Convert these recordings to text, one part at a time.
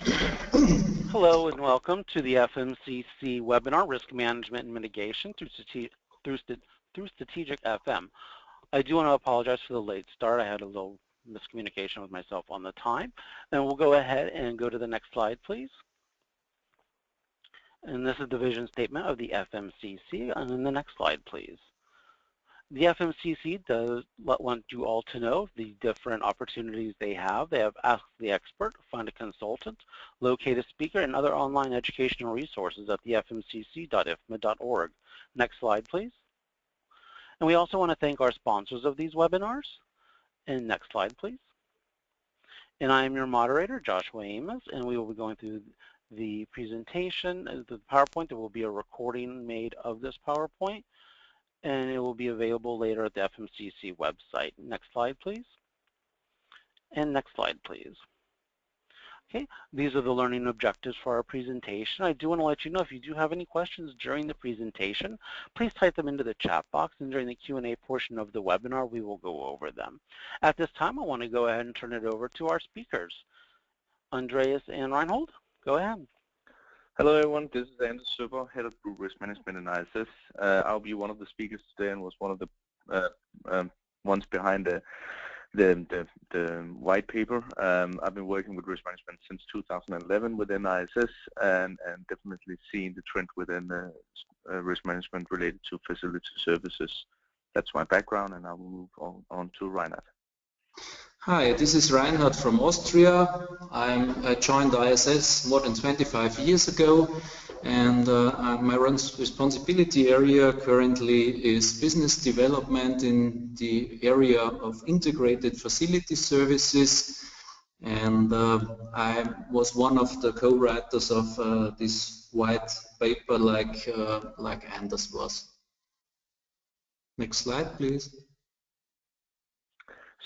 Hello and welcome to the FMCC webinar, Risk Management and Mitigation through Strategic FM. I do want to apologize for the late start. I had a little miscommunication with myself on the time. And we'll go ahead and go to the next slide, please. And this is the vision statement of the FMCC. And then the next slide, please. The FMCC does want you all to know the different opportunities they have. They have Ask the Expert, Find a Consultant, Locate a Speaker, and other online educational resources at the fmcc.ifma.org. Next slide, please. And we also want to thank our sponsors of these webinars. And next slide, please. And I am your moderator, Joshua Amos, and we will be going through the presentation, the PowerPoint. There will be a recording made of this PowerPoint, and it will be available later at the FMCC website. Next slide, please. And next slide, please. Okay, these are the learning objectives for our presentation. I do want to let you know if you do have any questions during the presentation, please type them into the chat box, and during the Q&A portion of the webinar, we will go over them. At this time, I want to go ahead and turn it over to our speakers, Andreas and Reinhold. Go ahead. Hello everyone, this is Søborg, Head of Group Risk Management and ISS. I'll be one of the speakers today and was one of the ones behind the white paper. I've been working with risk management since 2011 within ISS and definitely seeing the trend within risk management related to facility services. That's my background, and I will move on to Reinhard. Hi, this is Reinhard from Austria. I joined ISS more than 25 years ago, and my responsibility area currently is business development in the area of integrated facility services, and I was one of the co-writers of this white paper like Anders was. Next slide, please.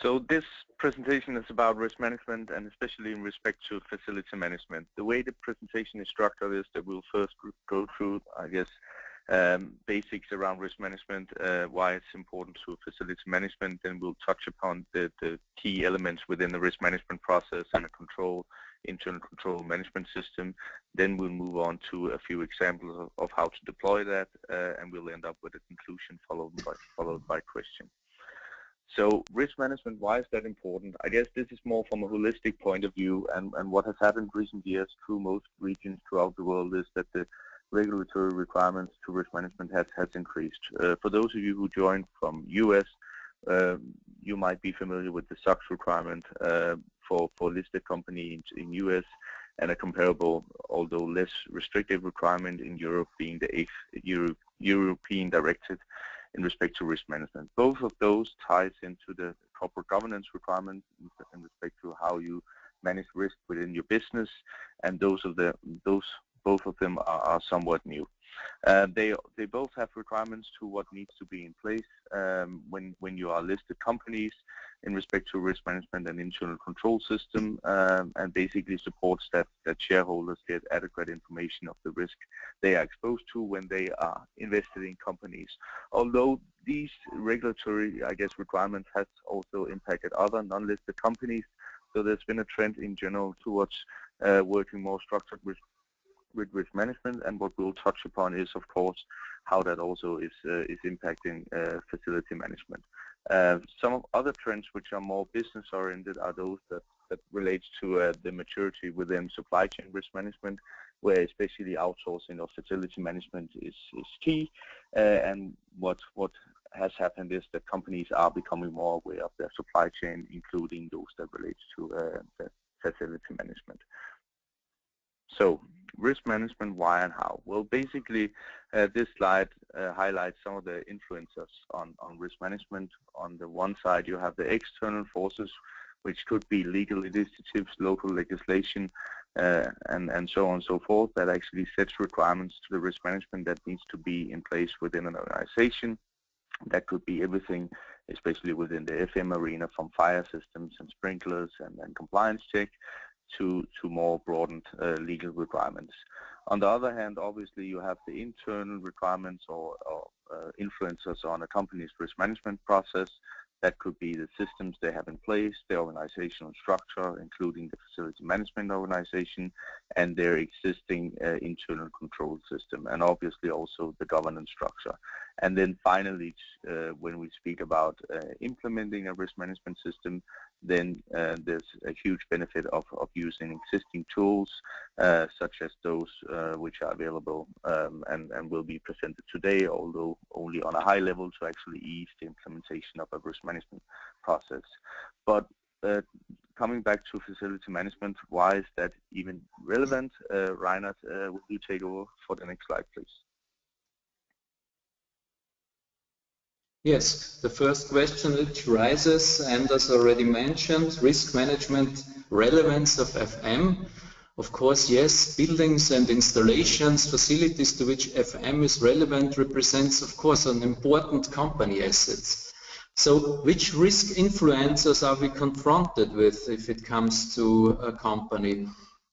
So this presentation is about risk management, and especially in respect to facility management. The way the presentation is structured is that we'll first go through, I guess, basics around risk management, why it's important to facility management. Then we'll touch upon the key elements within the risk management process and a internal control management system. Then we'll move on to a few examples of how to deploy that, and we'll end up with a conclusion followed by question. So risk management, why is that important? I guess this is more from a holistic point of view, and what has happened in recent years through most regions throughout the world is that the regulatory requirements to risk management has increased. For those of you who joined from US, you might be familiar with the SOX requirement for listed companies in US, and a comparable, although less restrictive requirement in Europe, being the 8th European directive in respect to risk management. Both of those ties into the corporate governance requirement in respect to how you manage risk within your business, and both of them are somewhat new. They both have requirements to what needs to be in place when you are listed companies in respect to risk management and internal control system, and basically supports that shareholders get adequate information of the risk they are exposed to when they are invested in companies. Although these regulatory, I guess, requirements has also impacted other non-listed companies, so there's been a trend in general towards working more structured with risk management, and what we'll touch upon is, of course, how that also is impacting facility management. Some other trends which are more business oriented are those that relates to the maturity within supply chain risk management, where especially outsourcing of facility management is key, and what has happened is that companies are becoming more aware of their supply chain, including those that relates to the facility management. So risk management, why and how? Well, basically, this slide highlights some of the influences on risk management. On the one side, you have the external forces, which could be legal initiatives, local legislation, and so on and so forth, that actually sets requirements to the risk management that needs to be in place within an organization. That could be everything, especially within the FM arena, from fire systems and sprinklers and compliance check to more broadened legal requirements. On the other hand, obviously, you have the internal requirements or influences on a company's risk management process That could be the systems they have in place, their organizational structure, including the facility management organization, and their existing internal control system, and obviously also the governance structure. And then finally, when we speak about implementing a risk management system, then there's a huge benefit of using existing tools, such as those which are available and will be presented today, although only on a high level to actually ease the implementation of a risk management process. But coming back to facility management, why is that even relevant? Reinhard, will you take over for the next slide, please? Yes, the first question which rises, and as already mentioned, risk management relevance of FM. Of course, yes, buildings and installations, facilities to which FM is relevant represents, of course, an important company asset. So which risk influencers are we confronted with if it comes to a company?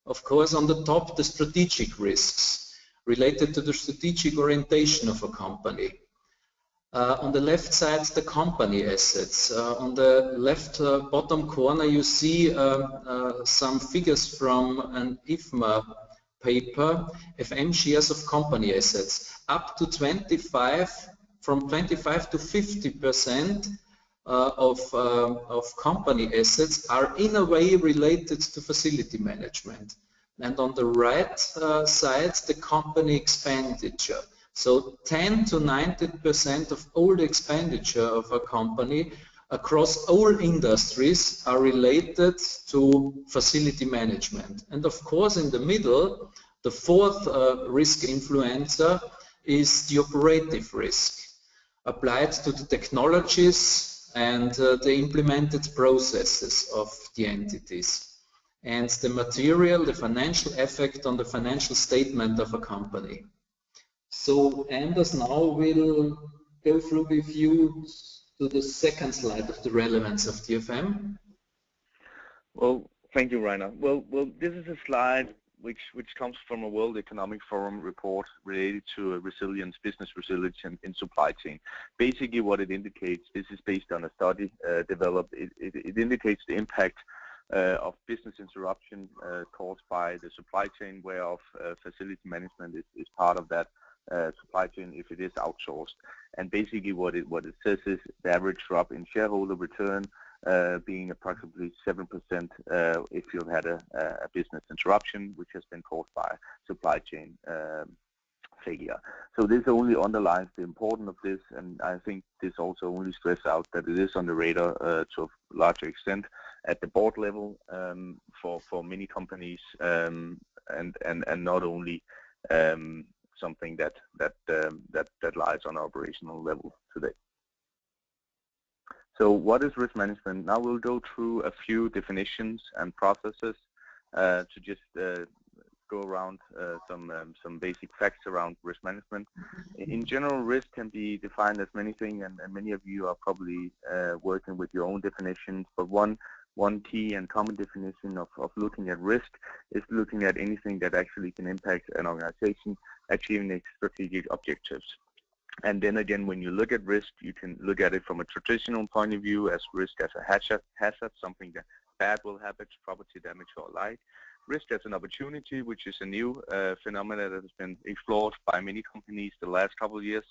Of course, on the top, the strategic risks related to the strategic orientation of a company. On the left side, the company assets. On the left bottom corner, you see some figures from an IFMA paper, FM shares of company assets. Up to 25, from 25 to 50% of company assets are in a way related to facility management. And on the right side, the company expenditure. So 10 to 90% of all the expenditure of a company across all industries are related to facility management. And of course, in the middle, the fourth risk influencer is the operative risk, applied to the technologies and the implemented processes of the entities, and the material, the financial effect on the financial statement of a company. So Anders now will go through with you to the second slide of the relevance of TFM. Well, thank you, Reinhard. Well, this is a slide which comes from a World Economic Forum report related to business resilience in supply chain. Basically, what it indicates, this is based on a study developed. It indicates the impact of business interruption caused by the supply chain, whereof facility management is part of that supply chain if it is outsourced. And basically what it says is the average drop in shareholder return being approximately 7% if you've had a business interruption which has been caused by supply chain failure. So this only underlines the importance of this, and I think this also only stresses out that it is on the radar to a larger extent at the board level for many companies, and not only something that lies on an operational level today. So what is risk management? Now we'll go through a few definitions and processes to just go around some basic facts around risk management. In general, risk can be defined as many things, and many of you are probably working with your own definitions, but one key and common definition of looking at risk is looking at anything that actually can impact an organization achieving its strategic objectives. And then again, when you look at risk, you can look at it from a traditional point of view as risk as a hazard, something that bad will happen, property damage or like. Risk as an opportunity, which is a new phenomenon that has been explored by many companies the last couple of years.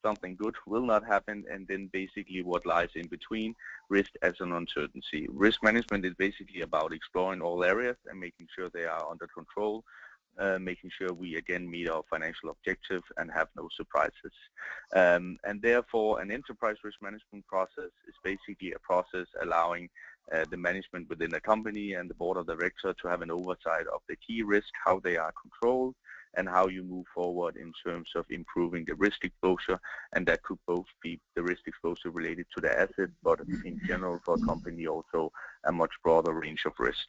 Something good will not happen, and then basically what lies in between, risk as an uncertainty. Risk management is basically about exploring all areas and making sure they are under control, making sure we again meet our financial objective and have no surprises. And therefore an enterprise risk management process is basically a process allowing the management within a company and the board of directors to have an oversight of the key risk, how they are controlled, and how you move forward in terms of improving the risk exposure. And that could both be the risk exposure related to the asset, but in general for a company also a much broader range of risk.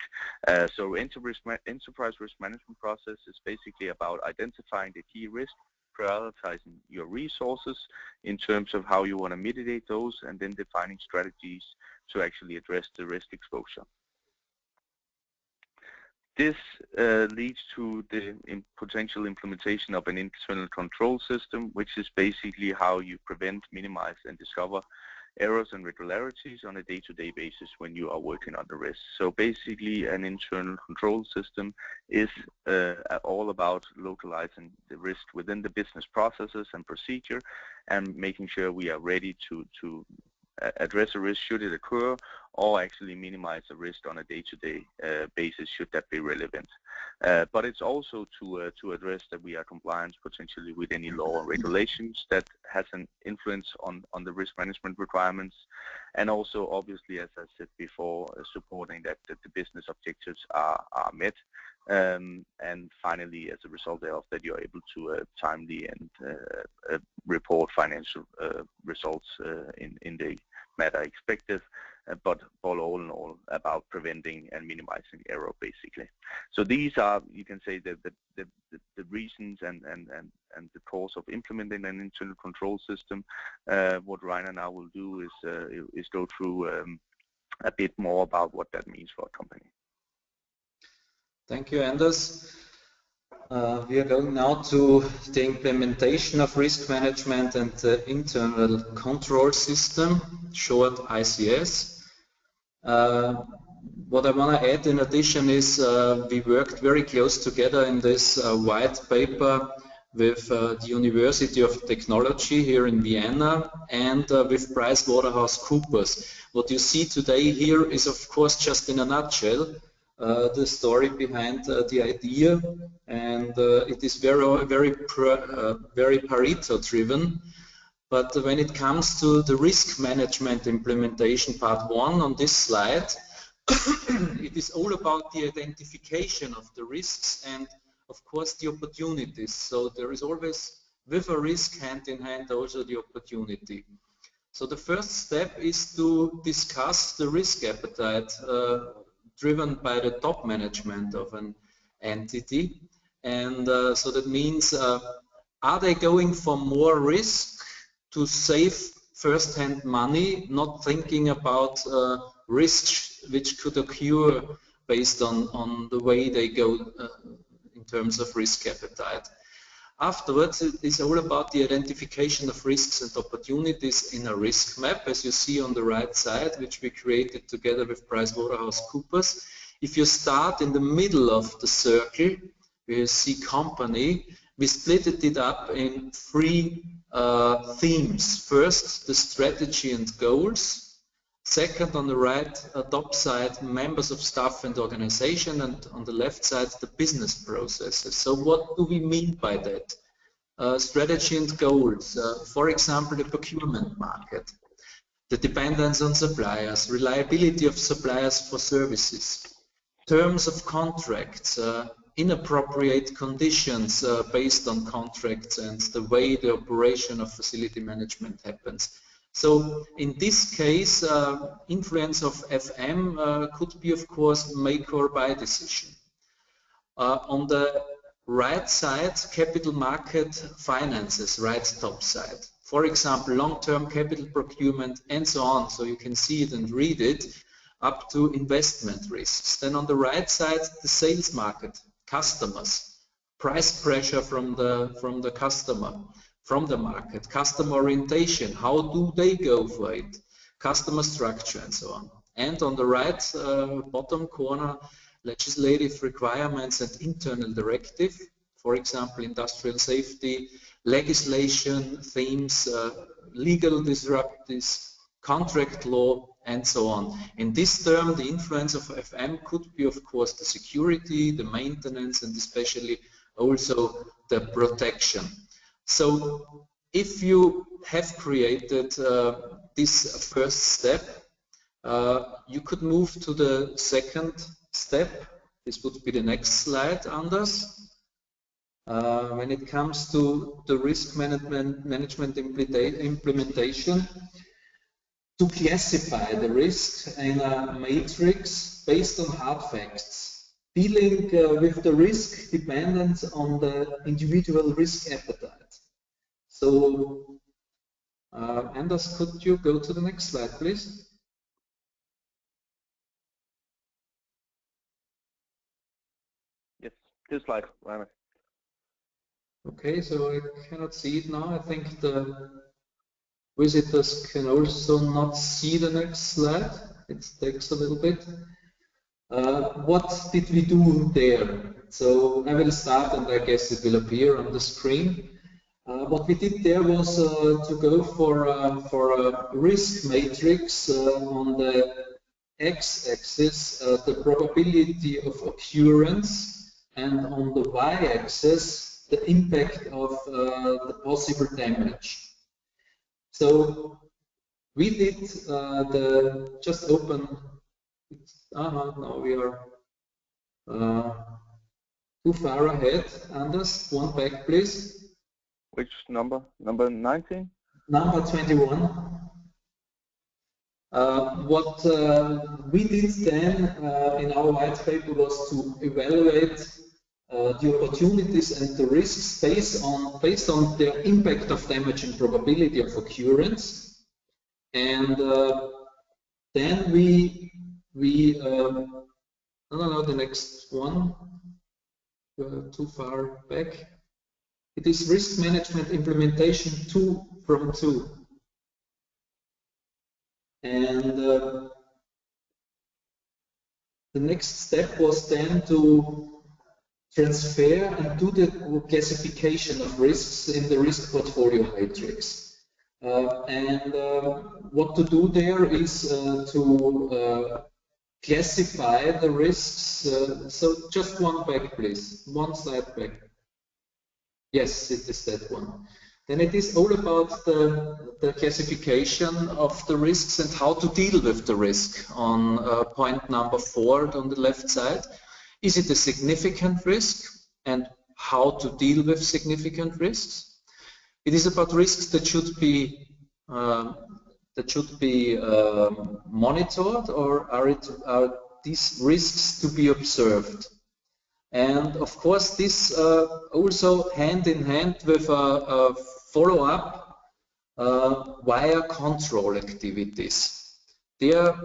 So enterprise risk management process is basically about identifying the key risk, prioritizing your resources in terms of how you want to mitigate those, and then defining strategies to actually address the risk exposure. This leads to the potential implementation of an internal control system, which is basically how you prevent, minimize, and discover errors and regularities on a day-to-day basis when you are working on the risk. So basically an internal control system is all about localizing the risk within the business processes and procedure and making sure we are ready to address a risk should it occur, or actually minimize the risk on a day-to-day basis should that be relevant. But it's also to address that we are compliant potentially with any law or regulations that has an influence on the risk management requirements, and also obviously, as I said before, supporting that the business objectives are met. And finally, as a result thereof, that you're able to timely and report financial results in the matter expected, but all in all about preventing and minimizing error, basically. So these are, you can say, the reasons and the cause of implementing an internal control system. What Reinhard now will do is go through a bit more about what that means for a company. Thank you, Anders. We are going now to the implementation of risk management and the internal control system, short ICS. What I want to add in addition is we worked very close together in this white paper with the University of Technology here in Vienna and with PricewaterhouseCoopers. What you see today here is, of course, just in a nutshell, the story behind the idea, and it is very Pareto driven. But when it comes to the risk management implementation part 1 on this slide, it is all about the identification of the risks and of course the opportunities. So there is always with a risk hand in hand also the opportunity. So the first step is to discuss the risk appetite driven by the top management of an entity, and so that means are they going for more risk to save first-hand money, not thinking about risks which could occur based on the way they go in terms of risk appetite. Afterwards, it is all about the identification of risks and opportunities in a risk map, as you see on the right side, which we created together with PricewaterhouseCoopers. If you start in the middle of the circle, where you see company, we split it up in 3 themes. First, the strategy and goals. Second, on the right top side, members of staff and organization, and on the left side, the business processes. So what do we mean by that? Strategy and goals. For example, the procurement market, the dependence on suppliers, reliability of suppliers for services, terms of contracts, inappropriate conditions based on contracts, and the way the operation of facility management happens. So in this case, influence of FM could be, of course, make or buy decision. On the right side, capital market finances, right top side. For example, long-term capital procurement and so on. So you can see it and read it up to investment risks. Then on the right side, the sales market, customers, price pressure from the customer, from the market, customer orientation, how do they go for it, customer structure and so on. And on the right bottom corner, legislative requirements and internal directive, for example, industrial safety, legislation, themes, legal disruptives, contract law, and so on. In this term, the influence of FM could be, of course, the security, the maintenance, and especially also the protection. So if you have created this first step, you could move to the second step. This would be the next slide, Anders. When it comes to the risk management implementation, to classify the risk in a matrix based on hard facts, dealing with the risk dependent on the individual risk appetite. So, Anders, could you go to the next slide, please? Yes, this slide, Reinhard. Okay, so I cannot see it now. I think the visitors can also not see the next slide. It takes a little bit. What did we do there? So I will start, and I guess it will appear on the screen. What we did there was to go for a risk matrix on the x-axis, the probability of occurrence, and on the y-axis, the impact of the possible damage. So we did just open. Now we are too far ahead. Anders, one back, please. Which number? Number 19? Number 21. What we did then in our white paper was to evaluate the opportunities and the risks based on their impact of damage and probability of occurrence, and then we no, the next one, too far back. It is risk management implementation 2 from 2. And the next step was then to transfer and do the classification of risks in the risk portfolio matrix. What to do there is to classify the risks. So just one back, please. One slide back. Yes, it is that one. Then it is all about the classification of the risks and how to deal with the risk on point number 4 on the left side. Is it a significant risk, and how to deal with significant risks? It is about risks that should be monitored, or are these risks to be observed? And of course, this also hand in hand with a follow-up via control activities. There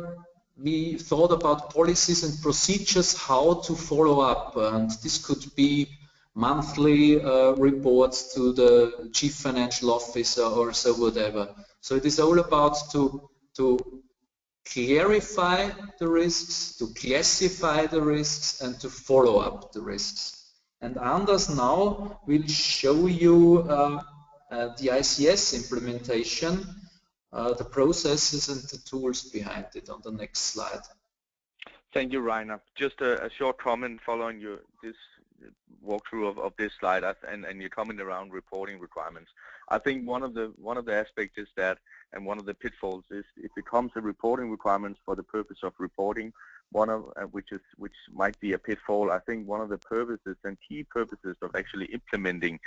we thought about policies and procedures how to follow up, and this could be monthly reports to the chief financial officer or so whatever. So it is all about to clarify the risks, to classify the risks, and to follow up the risks. And Anders now will show you the ICS implementation, the processes and the tools behind it on the next slide. Thank you, Reinhard. Just a short comment following this walkthrough of this slide and your comment around reporting requirements. I think one of the aspects is that, and one of the pitfalls is, it becomes a reporting requirements for the purpose of reporting. Which might be a pitfall. I think one of the purposes and key purposes of actually implementing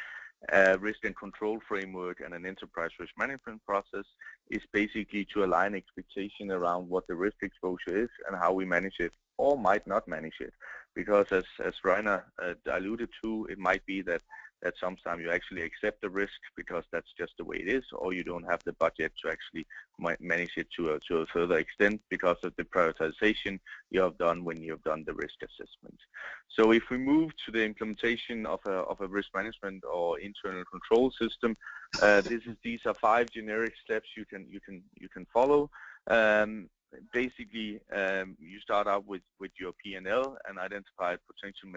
a risk and control framework and an enterprise risk management process is basically to align expectation around what the risk exposure is and how we manage it, or might not manage it. Because as Reinhard alluded to, it might be that sometimes you actually accept the risk because that's just the way it is, or you don't have the budget to actually manage it to a further extent because of the prioritization you have done when you have done the risk assessment. So if we move to the implementation of a risk management or internal control system, these are 5 generic steps you can follow. Basically, you start out with your P&L and identify potential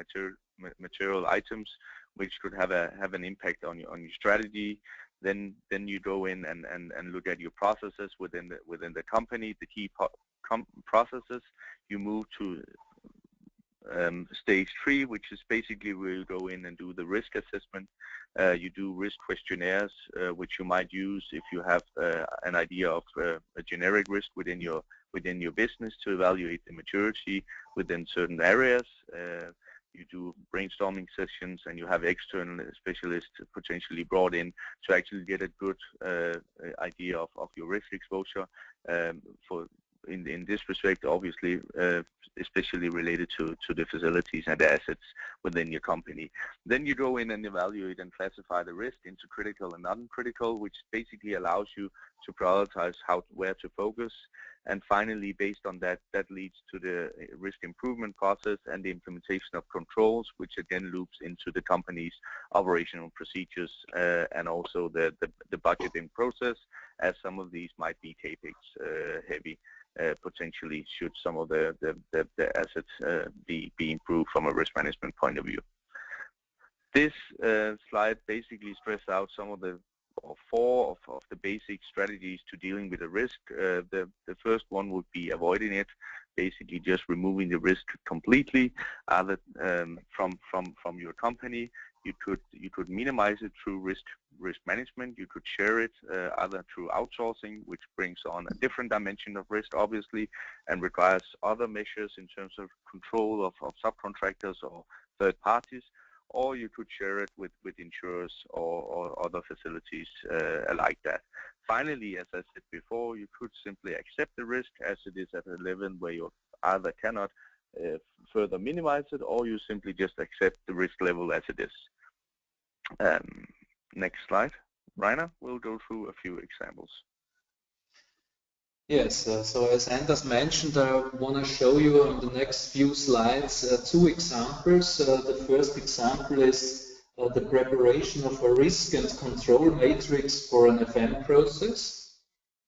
material items which could have an impact on your strategy. Then you go in and look at your processes within the company, the key processes. You move to stage 3, which is basically where you go in and do the risk assessment. You do risk questionnaires, which you might use if you have an idea of a generic risk within your business to evaluate the maturity within certain areas. You do brainstorming sessions, and you have external specialists potentially brought in to actually get a good idea of your risk exposure. In this respect, obviously, especially related to the facilities and the assets within your company. Then you go in and evaluate and classify the risk into critical and non-critical, which basically allows you to prioritize where to focus. And finally, based on that, that leads to the risk improvement process and the implementation of controls, which again loops into the company's operational procedures and also the budgeting process, as some of these might be CAPEX heavy, potentially should some of the assets be improved from a risk management point of view. This slide basically stresses out some of the four of the basic strategies to dealing with the risk. The first one would be avoiding it, basically just removing the risk completely from your company. You could minimize it through risk management. You could share it either through outsourcing, which brings on a different dimension of risk, obviously, and requires other measures in terms of control of subcontractors or third parties. Or you could share it with insurers or other facilities like that. Finally, as I said before, you could simply accept the risk as it is at a level where you either cannot further minimize it, or you simply just accept the risk level as it is. Next slide. Rainer will go through a few examples. Yes, so as Anders mentioned, I want to show you on the next few slides two examples. The first example is the preparation of a risk and control matrix for an FM process,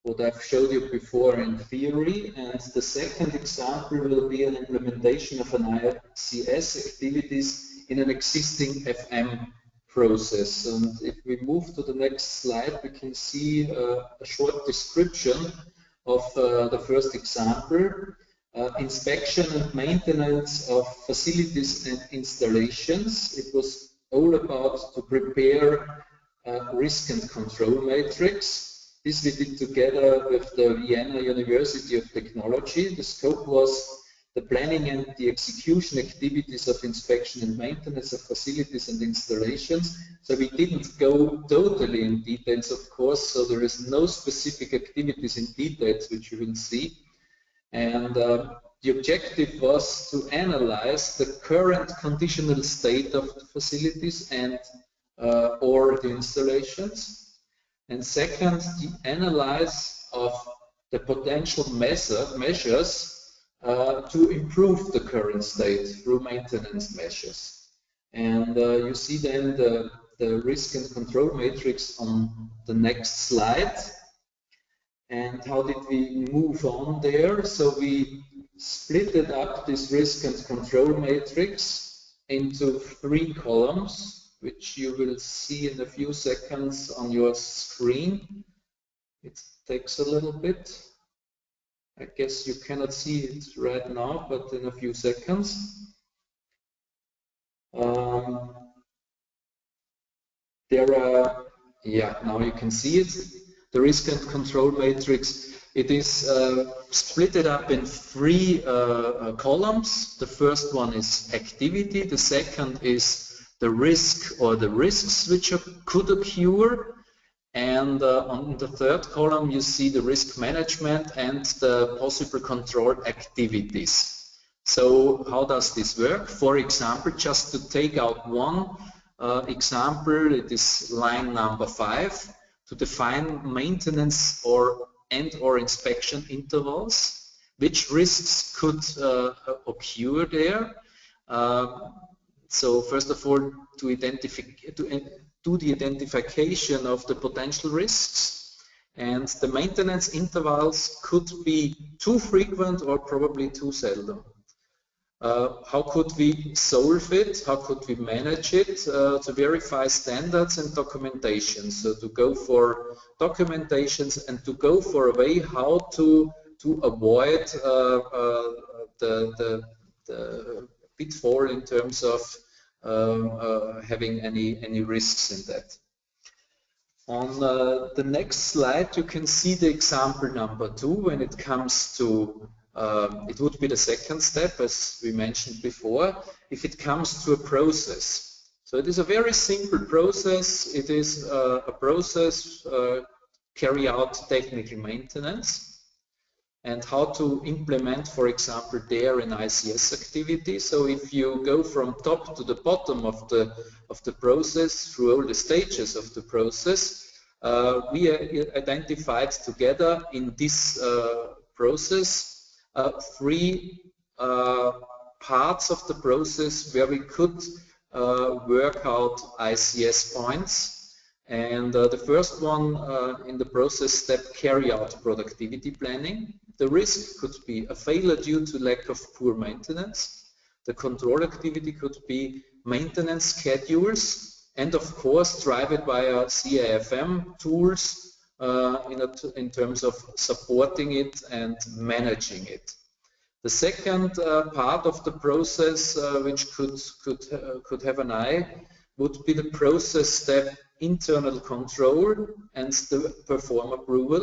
what I've showed you before in theory. And the second example will be an implementation of an ICS activities in an existing FM process. And if we move to the next slide, we can see a short description of the first example, inspection and maintenance of facilities and installations. It was all about to prepare risk and control matrix. This we did together with the Vienna University of Technology. The scope was the planning and the execution activities of inspection and maintenance of facilities and installations. So we didn't go totally in details, of course, so there is no specific activities in details which you will see. And the objective was to analyze the current conditional state of the facilities and or the installations. And second, the analyze of the potential measures to improve the current state through maintenance measures. And you see then the risk and control matrix on the next slide. And how did we move on there? So we splitted up this risk and control matrix into 3 columns, which you will see in a few seconds on your screen. It takes a little bit. I guess you cannot see it right now, but in a few seconds. There are, yeah, now you can see it. The risk and control matrix, it is split up in 3 columns. The first one is activity. The second is the risk or the risks which could occur. And on the third column, you see the risk management and the possible control activities. So how does this work? For example, just to take out one example, it is line number 5, to define maintenance or inspection intervals. Which risks could occur there? So first of all, to do the identification of the potential risks, and the maintenance intervals could be too frequent or probably too seldom. How could we solve it? How could we manage it? To verify standards and documentation. So to go for documentations and to go for a way how to avoid the pitfall in terms of having any risks in that. On the next slide, you can see the example number 2 when it comes to, it would be the second step, as we mentioned before, if it comes to a process. So it is a very simple process. It is a process carry out technical maintenance. And how to implement, for example, there an ICS activity. So if you go from top to the bottom of the process through all the stages of the process, we identified together in this process, three parts of the process where we could work out ICS points. And the first one in the process step, carry out productivity planning. The risk could be a failure due to lack of poor maintenance. The control activity could be maintenance schedules, and of course drive it via CIFM tools in terms of supporting it and managing it. The second part of the process which could have an eye would be the process step, internal control and the perform approval.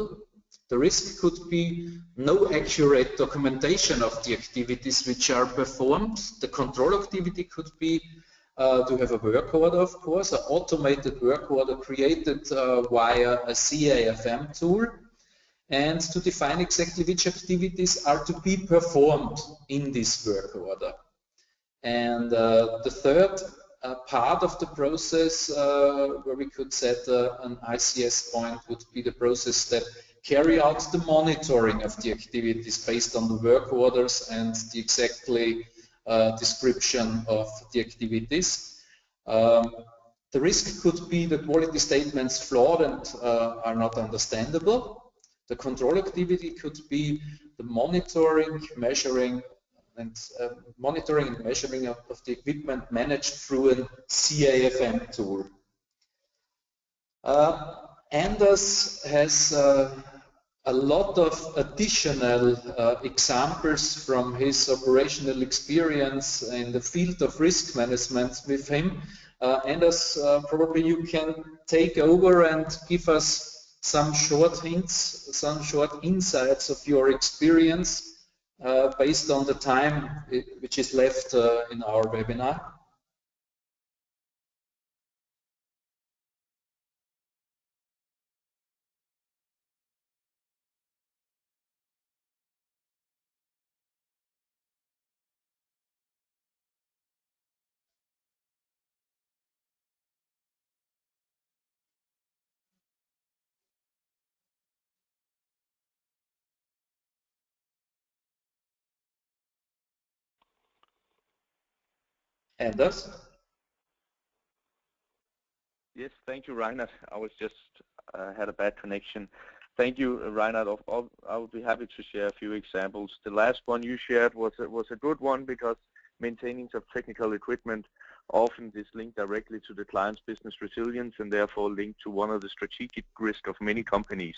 The risk could be no accurate documentation of the activities which are performed. The control activity could be to have a work order, of course, an automated work order created via a CIFM tool, and to define exactly which activities are to be performed in this work order. And the third part of the process where we could set an ICS point would be the process step, carry out the monitoring of the activities based on the work orders and the exactly description of the activities. The risk could be the quality statements flawed and are not understandable. The control activity could be the monitoring, measuring, and measuring of the equipment managed through a CIFM tool. Anders has a lot of additional examples from his operational experience in the field of risk management with him. Anders, probably you can take over and give us some short hints, some short insights of your experience based on the time which is left in our webinar. Anders? Yes, thank you, Reinhard. I was just had a bad connection. Thank you, Reinhard. I would be happy to share a few examples. The last one you shared was a good one because maintaining of technical equipment often is linked directly to the client's business resilience and therefore linked to one of the strategic risks of many companies,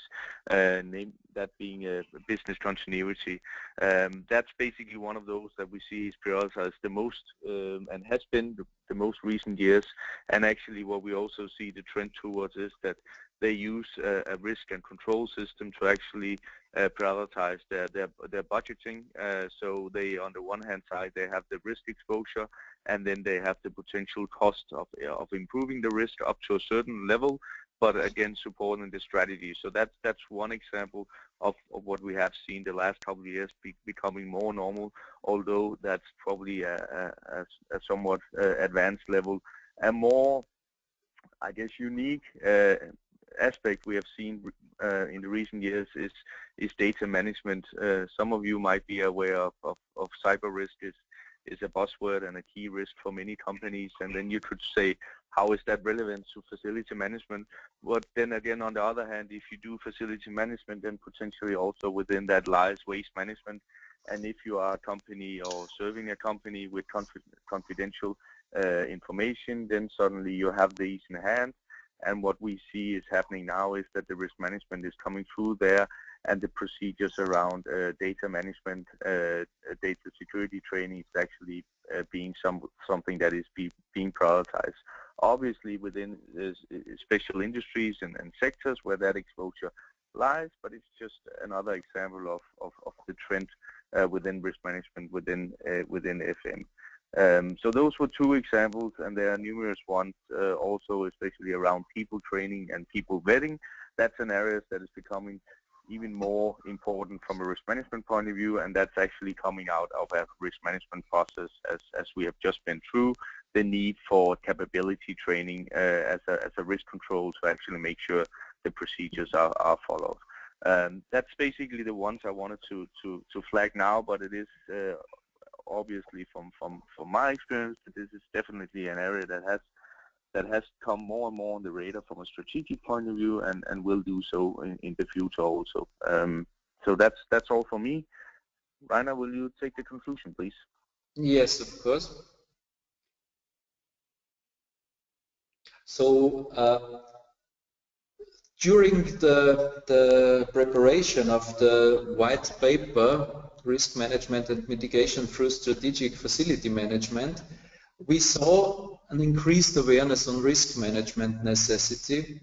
that being business continuity. That's basically one of those that we see is prioritized the most and has been the most recent years. And actually what we also see the trend towards is that they use a risk and control system to actually prioritize their budgeting. So they, on the one hand side, they have the risk exposure, and then they have the potential cost of improving the risk up to a certain level, but again supporting the strategy. So that's one example of what we have seen the last couple of years becoming more normal, although that's probably a somewhat advanced level. A more, I guess, unique aspect we have seen in the recent years is data management. Some of you might be aware of cyber risk is a buzzword and a key risk for many companies, and then you could say, how is that relevant to facility management? But then again, on the other hand, if you do facility management, then potentially also within that lies waste management. And if you are a company or serving a company with confidential information, then suddenly you have these in hand. And what we see is happening now is that the risk management is coming through there, and the procedures around data management, data security training is actually being something that is being prioritized. Obviously within special industries and sectors where that exposure lies, but it's just another example of the trend within risk management within FM. So those were two examples, and there are numerous ones also, especially around people training and people vetting. That's an area that is becoming even more important from a risk management point of view, and that's actually coming out of a risk management process as we have just been through, the need for capability training as a risk control to actually make sure the procedures are followed. That's basically the ones I wanted to flag now, but it is obviously from my experience that this is definitely an area that has come more and more on the radar from a strategic point of view, and will do so in the future also. So that's all for me. Reinhard, will you take the conclusion, please? Yes, of course. So during the preparation of the white paper, Risk Management and Mitigation through Strategic Facility Management, we saw an increased awareness on risk management necessity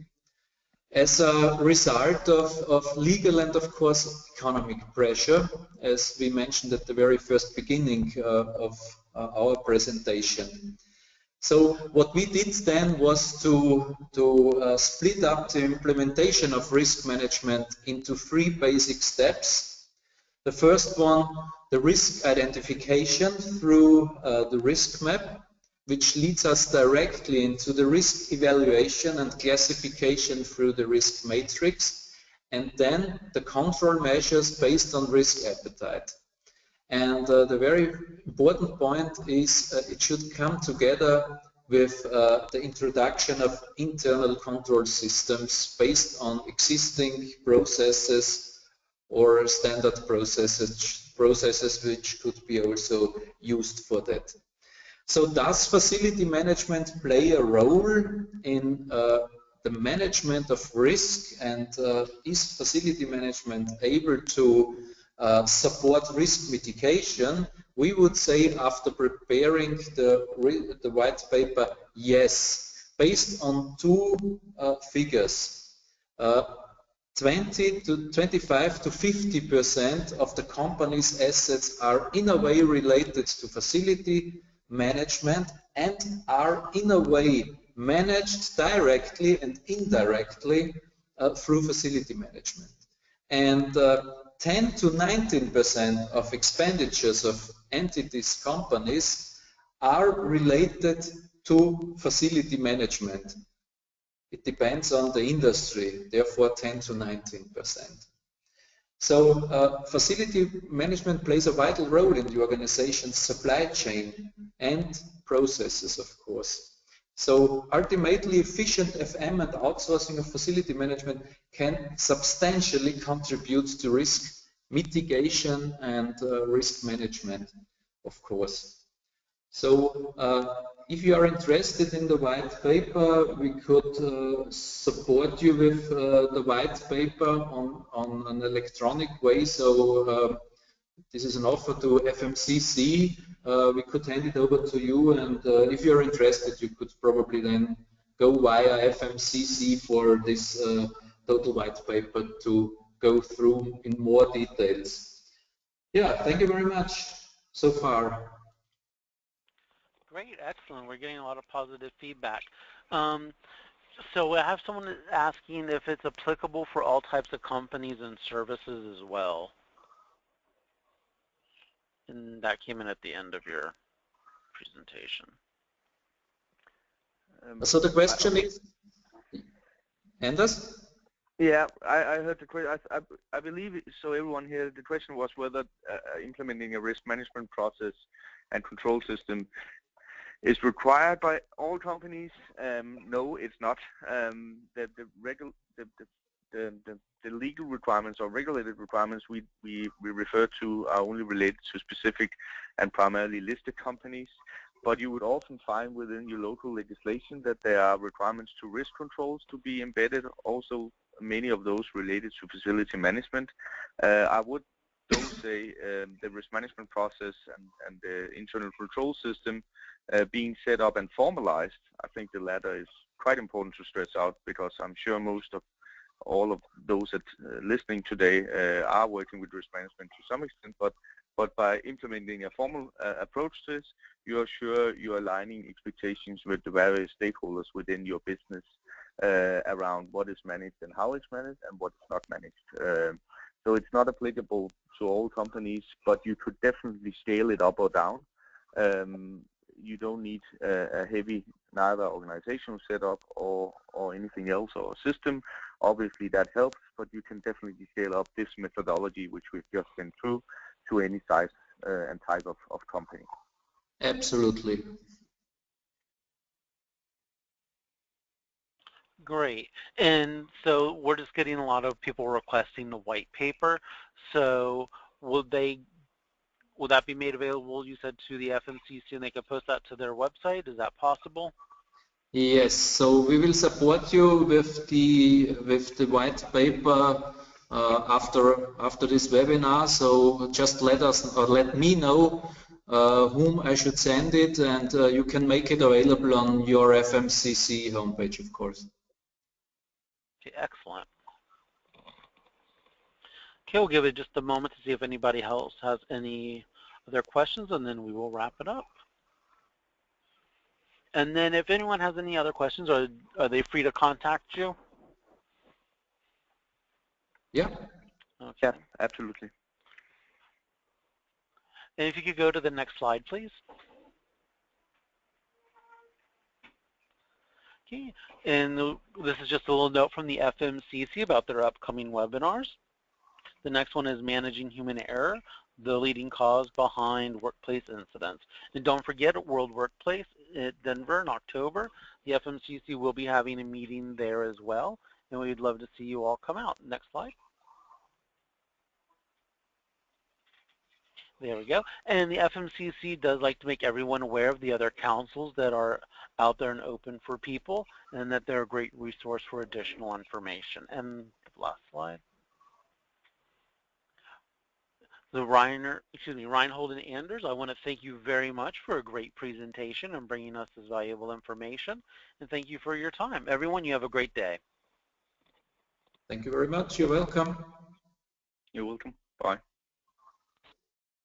as a result of legal and, of course, economic pressure, as we mentioned at the very first beginning of our presentation. So what we did then was to split up the implementation of risk management into 3 basic steps. The first one, the risk identification through the risk map, which leads us directly into the risk evaluation and classification through the risk matrix, and then the control measures based on risk appetite. And the very important point is it should come together with the introduction of internal control systems based on existing processes or standard processes which could be also used for that. So does facility management play a role in the management of risk, and is facility management able to support risk mitigation? We would say, after preparing the white paper, yes, based on 2 figures. 25 to 50% of the company's assets are in a way related to facility management and are in a way managed directly and indirectly through facility management. And 10 to 19% of expenditures of entities, companies, are related to facility management. It depends on the industry, therefore 10 to 19%. So facility management plays a vital role in the organization's supply chain and processes, of course. So ultimately, efficient FM and outsourcing of facility management can substantially contribute to risk mitigation and risk management, of course. So if you are interested in the white paper, we could support you with the white paper on an electronic way. So this is an offer to FMCC. We could hand it over to you, and if you're interested, you could probably then go via FMCC for this total white paper to go through in more details. Yeah, thank you very much so far. Great, excellent. We're getting a lot of positive feedback. So I have someone asking if it's applicable for all types of companies and services as well. And that came in at the end of your presentation. So the question is, Anders? Yeah, I heard the question. I believe, so everyone here, the question was whether implementing a risk management process and control system is required by all companies. No, it's not. The legal requirements or regulated requirements we refer to are only related to specific and primarily listed companies. But you would often find within your local legislation that there are requirements to risk controls to be embedded, also many of those related to facility management. I would though say the risk management process and the internal control system being set up and formalized, I think the latter is quite important to stress out, because I'm sure most of all of those that listening today are working with risk management to some extent, but by implementing a formal approach to this, you are sure you're aligning expectations with the various stakeholders within your business around what is managed and how it's managed and what is not managed. So it's not applicable to all companies, but you could definitely scale it up or down. You don't need a heavy neither organizational setup or anything else or a system Obviously that helps, but you can definitely scale up this methodology, which we've just been through, to any size and type of company. Absolutely. Great. And so we're just getting a lot of people requesting the white paper. So will that be made available, you said, to the FMCC, and they could post that to their website? Is that possible? Yes, so we will support you with the white paper after this webinar. So just let me know whom I should send it, and you can make it available on your FMCC homepage, of course. Okay, excellent. Okay, we'll give it just a moment to see if anybody else has any other questions, and then we will wrap it up. And then if anyone has any other questions, are they free to contact you? Yeah. Okay. Yeah, absolutely. And if you could go to the next slide, please. Okay, and this is just a little note from the FMCC about their upcoming webinars. The next one is Managing Human Error, the leading cause behind workplace incidents. And don't forget, World Workplace at Denver in October. The FMCC will be having a meeting there as well, and we'd love to see you all come out. Next slide. There we go. And the FMCC does like to make everyone aware of the other councils that are out there and open for people, and that they're a great resource for additional information. And last slide. The Reinhold and Anders, I want to thank you very much for a great presentation and bringing us this valuable information. And thank you for your time. Everyone, you have a great day. Thank you very much. You're welcome. You're welcome. Bye.